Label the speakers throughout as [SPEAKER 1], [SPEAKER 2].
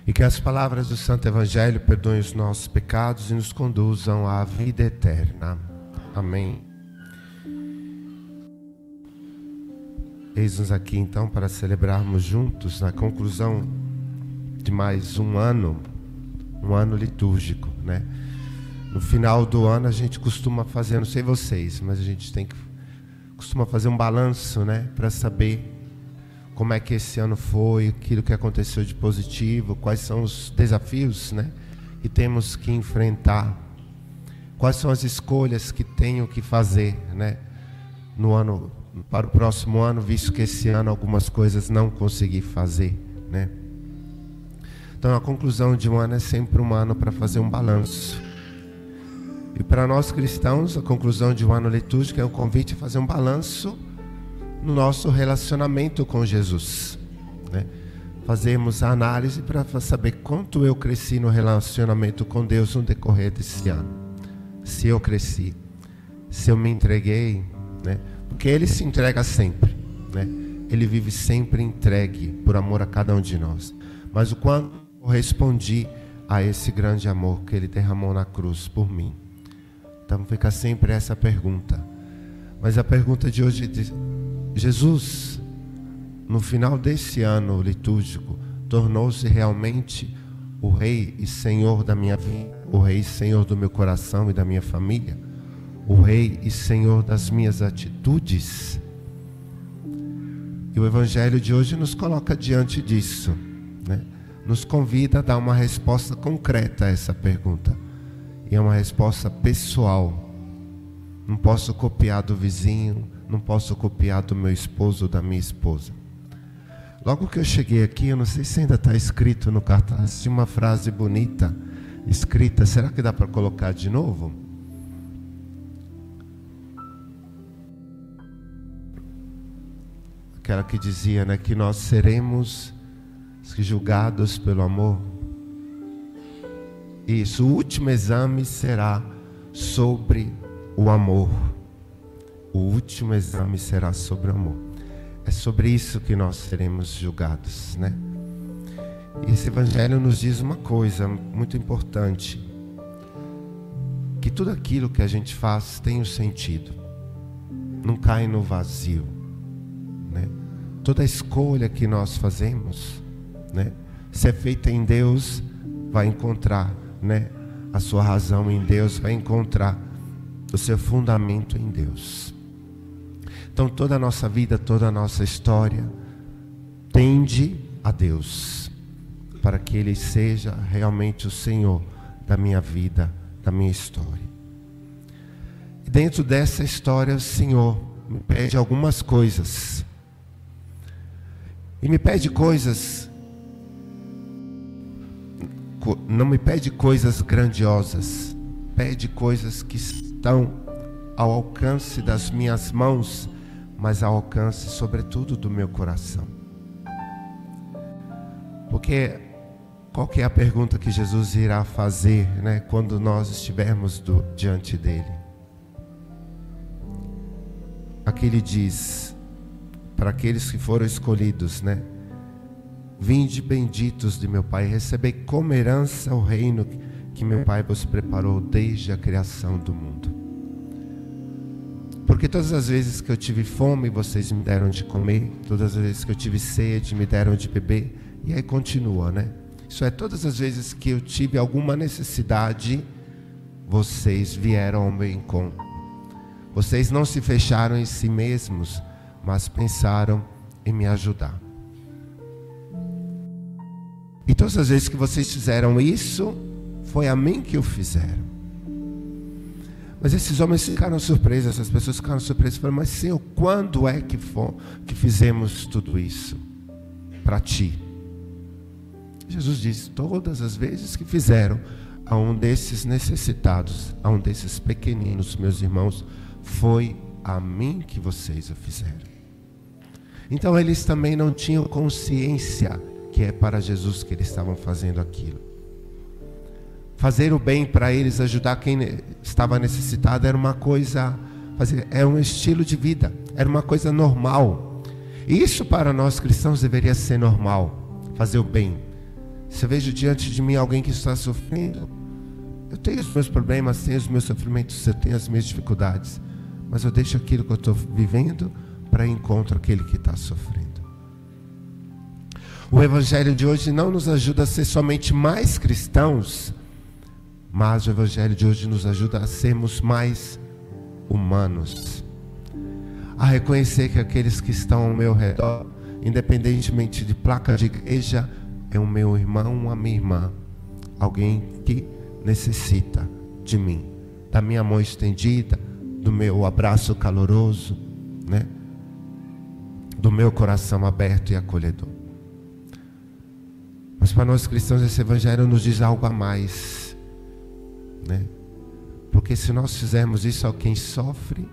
[SPEAKER 1] E que as palavras do Santo Evangelho perdoem os nossos pecados e nos conduzam à vida eterna. Amém. Eis-nos aqui então para celebrarmos juntos na conclusão de mais um ano litúrgico, né? No final do ano a gente costuma fazer, não sei vocês, mas a gente costuma fazer um balanço, né? Para saber como é que esse ano foi, aquilo que aconteceu de positivo, quais são os desafios, né, que temos que enfrentar, quais são as escolhas que tenho que fazer, né, no ano, para o próximo ano, visto que esse ano algumas coisas não consegui fazer, né. Então a conclusão de um ano é sempre um ano para fazer um balanço. E para nós cristãos, a conclusão de um ano litúrgico é um convite a fazer um balanço no nosso relacionamento com Jesus, né? Fazemos a análise para saber quanto eu cresci no relacionamento com Deus no decorrer desse ano. Se eu cresci, se eu me entreguei, né? Porque Ele se entrega sempre, né? Ele vive sempre entregue por amor a cada um de nós. Mas o quanto eu respondi a esse grande amor que Ele derramou na cruz por mim. Então fica sempre essa pergunta. Mas a pergunta de hoje diz: Jesus, no final desse ano litúrgico, tornou-se realmente o Rei e Senhor da minha vida, o Rei e Senhor do meu coração e da minha família, o Rei e Senhor das minhas atitudes? E o Evangelho de hoje nos coloca diante disso, né? Nos convida a dar uma resposta concreta a essa pergunta. E é uma resposta pessoal. Não posso copiar do vizinho, não posso copiar do meu esposo ou da minha esposa. Logo que eu cheguei aqui, eu não sei se ainda está escrito no cartaz, tinha uma frase bonita escrita. Será que dá para colocar de novo? Aquela que dizia, né, que nós seremos julgados pelo amor. Isso, o último exame será sobre o amor. O último exame será sobre o amor. É sobre isso que nós seremos julgados, né? E esse Evangelho nos diz uma coisa muito importante: que tudo aquilo que a gente faz tem um sentido, não cai no vazio, né? Toda escolha que nós fazemos, né, se é feita em Deus, vai encontrar, né, a sua razão em Deus, vai encontrar o seu fundamento em Deus. Então toda a nossa vida, toda a nossa história tende a Deus, para que Ele seja realmente o Senhor da minha vida, da minha história. E dentro dessa história o Senhor me pede algumas coisas. E me pede coisas, não me pede coisas grandiosas, pede coisas que estão ao alcance das minhas mãos, mas ao alcance sobretudo do meu coração. Porque qual que é a pergunta que Jesus irá fazer, né, quando nós estivermos diante dele? Aqui ele diz para aqueles que foram escolhidos, né: vinde benditos de meu Pai, recebei como herança o reino que meu Pai vos preparou desde a criação do mundo. Porque todas as vezes que eu tive fome, vocês me deram de comer. Todas as vezes que eu tive sede, me deram de beber. E aí continua, né? Isso é, todas as vezes que eu tive alguma necessidade, vocês vieram ao meu encontro. Vocês não se fecharam em si mesmos, mas pensaram em me ajudar. E todas as vezes que vocês fizeram isso, foi a mim que o fizeram. Mas esses homens ficaram surpresos, essas pessoas ficaram surpresas. Falaram: mas Senhor, quando é que fizemos tudo isso para Ti? Jesus diz: todas as vezes que fizeram a um desses necessitados, a um desses pequeninos, meus irmãos, foi a mim que vocês o fizeram. Então eles também não tinham consciência que é para Jesus que eles estavam fazendo aquilo. Fazer o bem para eles, ajudar quem estava necessitado, era uma coisa, era um estilo de vida, era uma coisa normal. E isso para nós cristãos deveria ser normal. fazer o bem. Se eu vejo diante de mim alguém que está sofrendo, eu tenho os meus problemas, tenho os meus sofrimentos, eu tenho as minhas dificuldades, mas eu deixo aquilo que eu estou vivendo para encontrar aquele que está sofrendo. O Evangelho de hoje não nos ajuda a ser somente mais cristãos, mas o Evangelho de hoje nos ajuda a sermos mais humanos, a reconhecer que aqueles que estão ao meu redor, independentemente de placa de igreja, é o meu irmão, a minha irmã, alguém que necessita de mim, da minha mão estendida, do meu abraço caloroso, né? Do meu coração aberto e acolhedor. Mas para nós cristãos esse Evangelho nos diz algo a mais, né? Porque se nós fizermos isso ao quem sofre,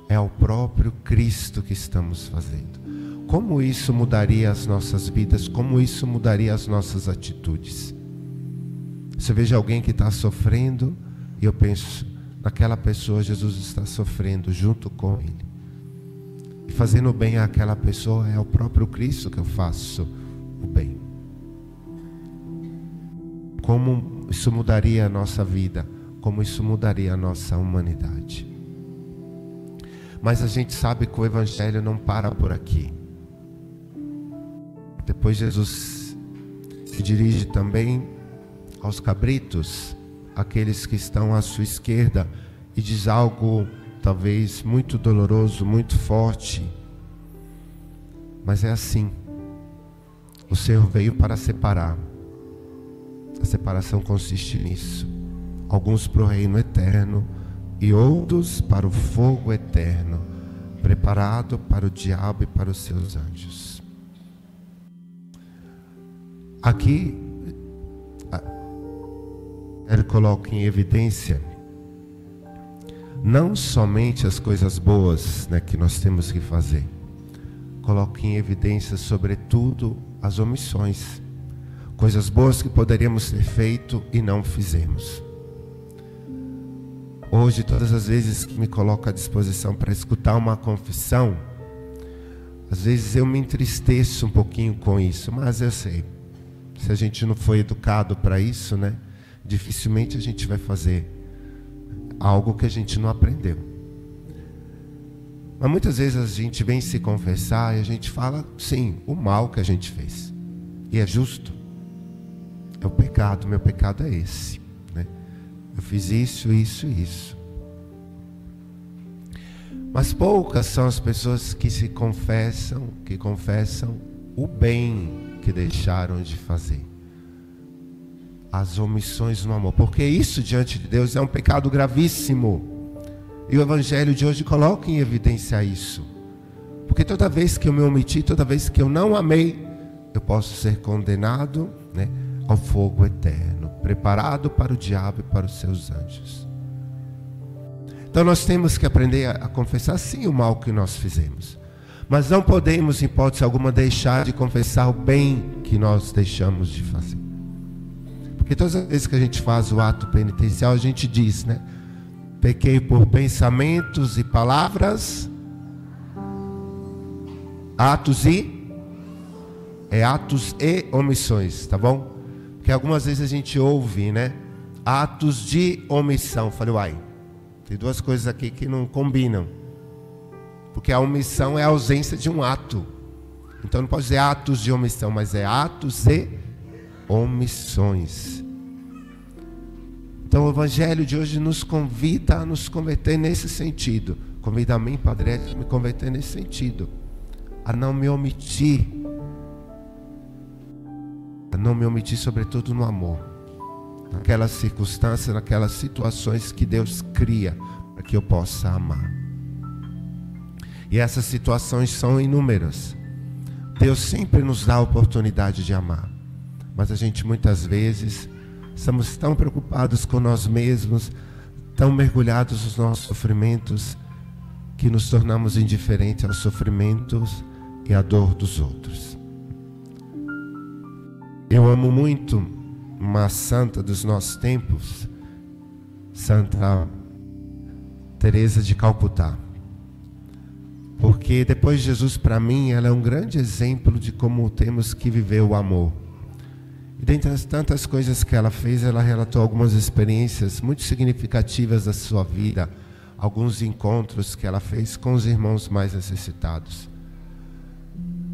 [SPEAKER 1] é ao próprio Cristo que estamos fazendo. Como isso mudaria as nossas vidas? Como isso mudaria as nossas atitudes? Se eu vejo alguém que está sofrendo e eu penso, naquela pessoa Jesus está sofrendo junto com ele, e fazendo o bem àquela pessoa, é ao próprio Cristo que eu faço o bem. Como isso mudaria a nossa vida? Como isso mudaria a nossa humanidade? Mas a gente sabe que o Evangelho não para por aqui. Depois Jesus se dirige também aos cabritos, aqueles que estão à sua esquerda, e diz algo talvez muito doloroso, muito forte. Mas é assim. O Senhor veio para separar. A separação consiste nisso. Alguns para o reino eterno e outros para o fogo eterno, preparado para o diabo e para os seus anjos. Aqui ele coloca em evidência não somente as coisas boas, né, que nós temos que fazer, coloca em evidência sobretudo as omissões, coisas boas que poderíamos ter feito e não fizemos. Hoje, todas as vezes que me coloco à disposição para escutar uma confissão, às vezes eu me entristeço um pouquinho com isso, mas eu sei, se a gente não foi educado para isso, né, dificilmente a gente vai fazer algo que a gente não aprendeu. Mas muitas vezes a gente vem se confessar e a gente fala, sim, o mal que a gente fez, e é justo, é o pecado, meu pecado é esse, né? Eu fiz isso, isso e isso. Mas poucas são as pessoas que confessam o bem que deixaram de fazer, as omissões no amor, porque isso diante de Deus é um pecado gravíssimo, e o Evangelho de hoje coloca em evidência isso, porque toda vez que eu me omiti, toda vez que eu não amei, eu posso ser condenado, né, ao fogo eterno, preparado para o diabo e para os seus anjos. Então nós temos que aprender a confessar sim o mal que nós fizemos, mas não podemos em hipótese alguma deixar de confessar o bem que nós deixamos de fazer. Porque todas as vezes que a gente faz o ato penitencial, a gente diz, né? Pequei por pensamentos e palavras, atos e omissões, tá bom? Porque algumas vezes a gente ouve, né? Atos de omissão. Falei, uai, tem duas coisas aqui que não combinam. Porque a omissão é a ausência de um ato. Então não pode dizer atos de omissão, mas é atos e omissões. Então o Evangelho de hoje nos convida a nos converter nesse sentido. Convida a mim, Padre Edson, a me converter nesse sentido, a não me omitir, sobretudo no amor, naquelas circunstâncias, naquelas situações que Deus cria para que eu possa amar. E essas situações são inúmeras. Deus sempre nos dá a oportunidade de amar, mas a gente muitas vezes estamos tão preocupados com nós mesmos, tão mergulhados nos nossos sofrimentos, que nos tornamos indiferentes aos sofrimentos e à dor dos outros. Eu amo muito uma santa dos nossos tempos, Santa Teresa de Calcutá. Porque depois de Jesus, para mim, ela é um grande exemplo de como temos que viver o amor. E dentre as tantas coisas que ela fez, ela relatou algumas experiências muito significativas da sua vida, alguns encontros que ela fez com os irmãos mais necessitados.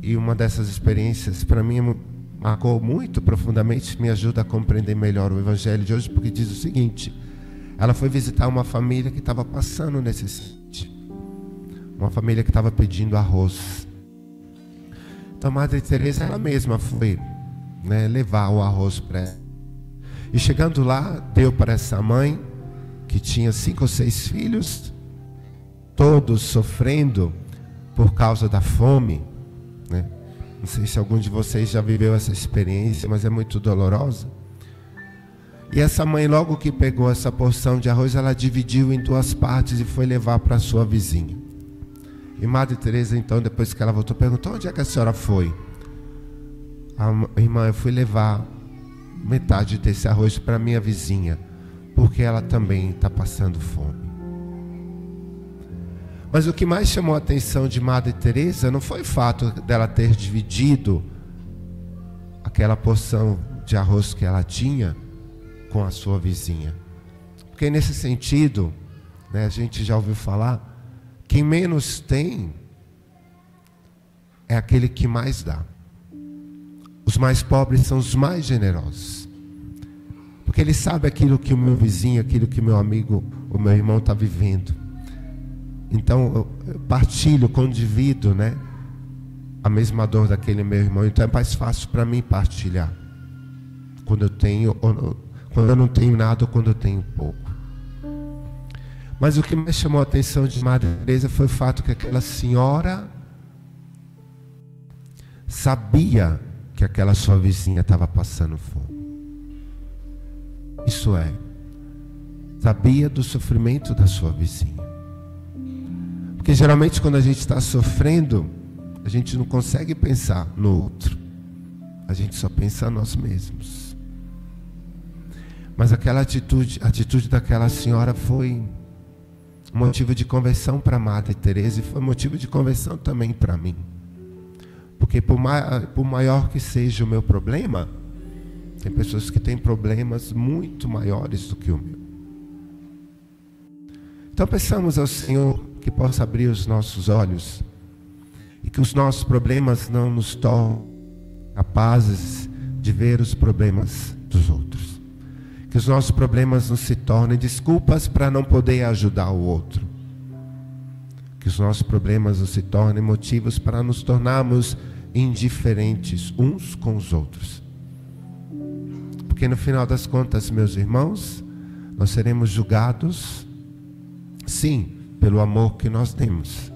[SPEAKER 1] E uma dessas experiências, para mim, marcou muito profundamente, me ajuda a compreender melhor o Evangelho de hoje, porque diz o seguinte: ela foi visitar uma família que estava passando necessidade, uma família que estava pedindo arroz. Então a Madre Teresa, ela mesma foi, levar o arroz para ela. E chegando lá, deu para essa mãe, que tinha 5 ou 6 filhos, todos sofrendo por causa da fome, Não sei se algum de vocês já viveu essa experiência, mas é muito dolorosa. E essa mãe, logo que pegou essa porção de arroz, ela dividiu em 2 partes e foi levar para a sua vizinha. E Madre Teresa, então, depois que ela voltou, perguntou: onde é que a senhora foi? Irmã, eu fui levar metade desse arroz para minha vizinha, porque ela também está passando fome. Mas o que mais chamou a atenção de Madre Teresa não foi o fato dela ter dividido aquela porção de arroz que ela tinha com a sua vizinha. Porque nesse sentido, a gente já ouviu falar, quem menos tem é aquele que mais dá. Os mais pobres são os mais generosos. Porque ele sabe aquilo que o meu vizinho, aquilo que o meu amigo, o meu irmão está vivendo. Então eu partilho, condivido, a mesma dor daquele meu irmão. Então é mais fácil para mim partilhar quando eu tenho, quando eu não tenho nada ou quando eu tenho pouco. Mas o que mais chamou a atenção de Madre Teresa foi o fato que aquela senhora sabia que aquela sua vizinha estava passando fome. Isso é, sabia do sofrimento da sua vizinha. Porque geralmente quando a gente está sofrendo, a gente não consegue pensar no outro. A gente só pensa em nós mesmos. Mas aquela atitude, a atitude daquela senhora foi motivo de conversão para Madre Teresa e foi motivo de conversão também para mim. Porque por maior que seja o meu problema, tem pessoas que têm problemas muito maiores do que o meu. Então peçamos ao Senhor que possa abrir os nossos olhos e que os nossos problemas não nos tornem capazes de ver os problemas dos outros. Que os nossos problemas não se tornem desculpas para não poder ajudar o outro. Que os nossos problemas não se tornem motivos para nos tornarmos indiferentes uns com os outros. Porque no final das contas, meus irmãos, nós seremos julgados, sim, pelo amor que nós temos,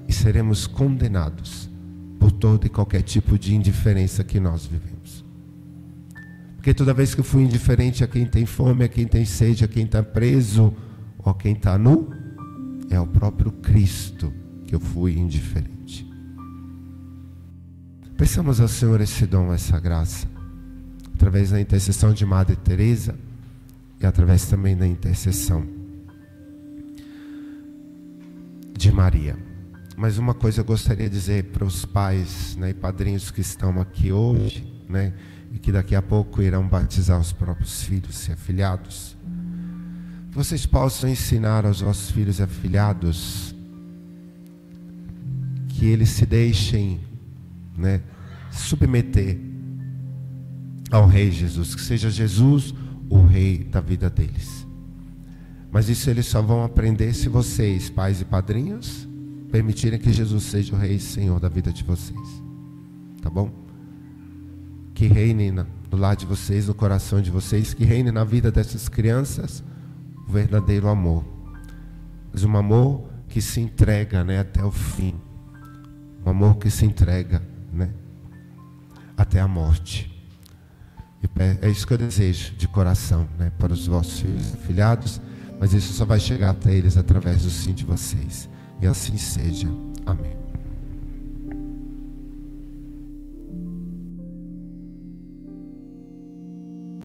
[SPEAKER 1] e seremos condenados por todo e qualquer tipo de indiferença que nós vivemos. Porque toda vez que eu fui indiferente a quem tem fome, a quem tem sede, a quem está preso, ou a quem está nu, é ao próprio Cristo que eu fui indiferente. Peçamos ao Senhor esse dom, essa graça, através da intercessão de Madre Teresa e através também da intercessão de Maria. Mas uma coisa eu gostaria de dizer para os pais, e padrinhos que estão aqui hoje, e que daqui a pouco irão batizar os próprios filhos e afilhados, que vocês possam ensinar aos vossos filhos e afilhados que eles se deixem submeter ao Rei Jesus, que seja Jesus o Rei da vida deles. Mas isso eles só vão aprender se vocês, pais e padrinhos, permitirem que Jesus seja o Rei e Senhor da vida de vocês. Tá bom? Que reine no lar de vocês, no coração de vocês, que reine na vida dessas crianças o verdadeiro amor. Mas um amor que se entrega até o fim. Um amor que se entrega até a morte. É isso que eu desejo de coração para os vossos filhos e afilhados. Mas isso só vai chegar até eles através do sim de vocês. E assim seja. Amém.